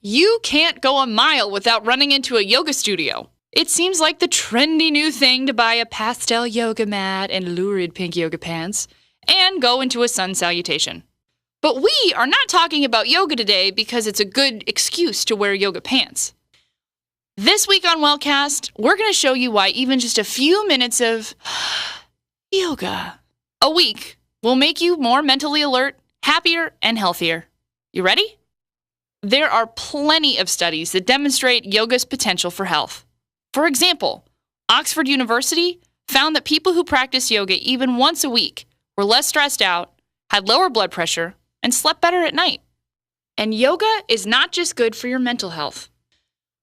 You can't go a mile without running into a yoga studio. It seems like the trendy new thing to buy a pastel yoga mat and lurid pink yoga pants and go into a sun salutation. But we are not talking about yoga today because it's a good excuse to wear yoga pants. This week on Wellcast, we're going to show you why even just a few minutes of yoga a week will make you more mentally alert, happier, and healthier. You ready? There are plenty of studies that demonstrate yoga's potential for health. For example, Oxford University found that people who practice yoga even once a week were less stressed out, had lower blood pressure, and slept better at night. And yoga is not just good for your mental health.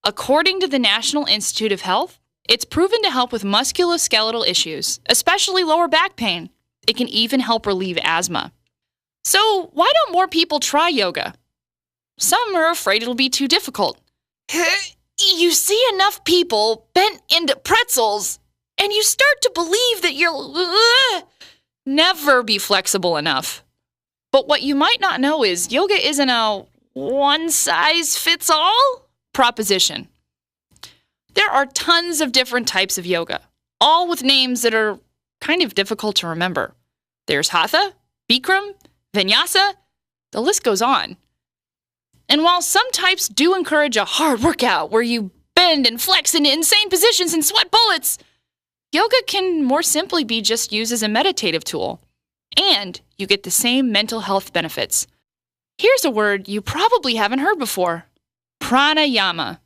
According to the National Institute of Health, it's proven to help with musculoskeletal issues, especially lower back pain. It can even help relieve asthma. So why don't more people try yoga? Some are afraid it'll be too difficult. You see enough people bent into pretzels, and you start to believe that you'll never be flexible enough. But what you might not know is yoga isn't a one-size-fits-all proposition. There are tons of different types of yoga, all with names that are kind of difficult to remember. There's Hatha, Bikram, Vinyasa, the list goes on. And while some types do encourage a hard workout where you bend and flex into insane positions and sweat bullets, yoga can more simply be just used as a meditative tool. And you get the same mental health benefits. Here's a word you probably haven't heard before. Pranayama.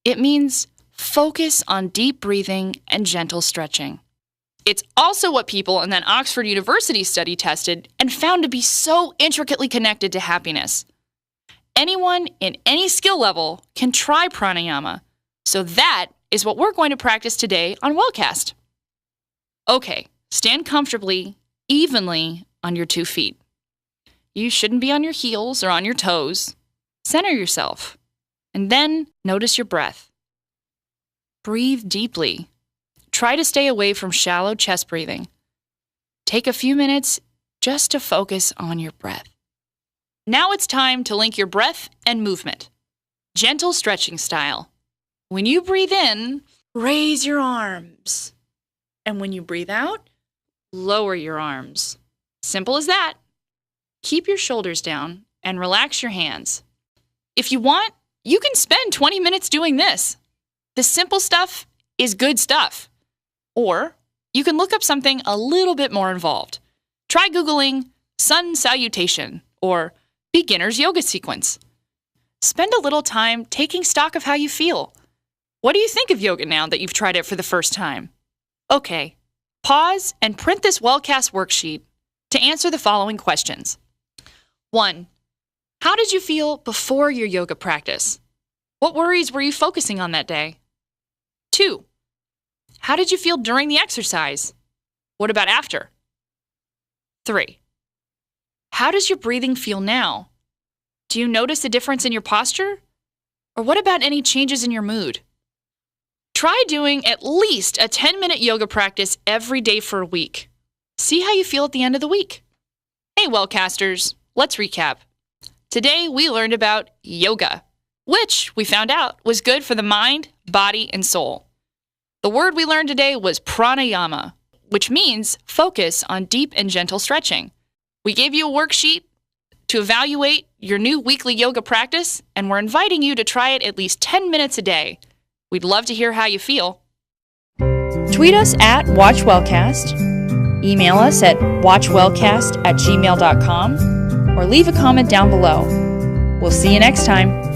It means focus on deep breathing and gentle stretching. It's also what people in that Oxford University study tested and found to be so intricately connected to happiness. Anyone in any skill level can try pranayama. So that is what we're going to practice today on Wellcast. Okay, stand comfortably, evenly on your 2 feet. You shouldn't be on your heels or on your toes. Center yourself. And then notice your breath. Breathe deeply. Try to stay away from shallow chest breathing. Take a few minutes just to focus on your breath. Now it's time to link your breath and movement. Gentle stretching style. When you breathe in, raise your arms. And when you breathe out, lower your arms. Simple as that. Keep your shoulders down and relax your hands. If you want, you can spend 20 minutes doing this. The simple stuff is good stuff. Or you can look up something a little bit more involved. Try Googling sun salutation or beginner's yoga sequence. Spend a little time taking stock of how you feel. What do you think of yoga now that you've tried it for the first time? Okay, pause and print this Wellcast worksheet to answer the following questions. 1. How did you feel before your yoga practice? What worries were you focusing on that day? 2. How did you feel during the exercise? What about after? 3. How does your breathing feel now? Do you notice a difference in your posture? Or what about any changes in your mood? Try doing at least a 10-minute yoga practice every day for a week. See how you feel at the end of the week. Hey, Wellcasters, let's recap. Today we learned about yoga, which we found out was good for the mind, body, and soul. The word we learned today was pranayama, which means focus on deep and gentle stretching. We gave you a worksheet to evaluate your new weekly yoga practice, and we're inviting you to try it at least 10 minutes a day. We'd love to hear how you feel. Tweet us at WatchWellcast, email us at watchwellcast@gmail.com, or leave a comment down below. We'll see you next time.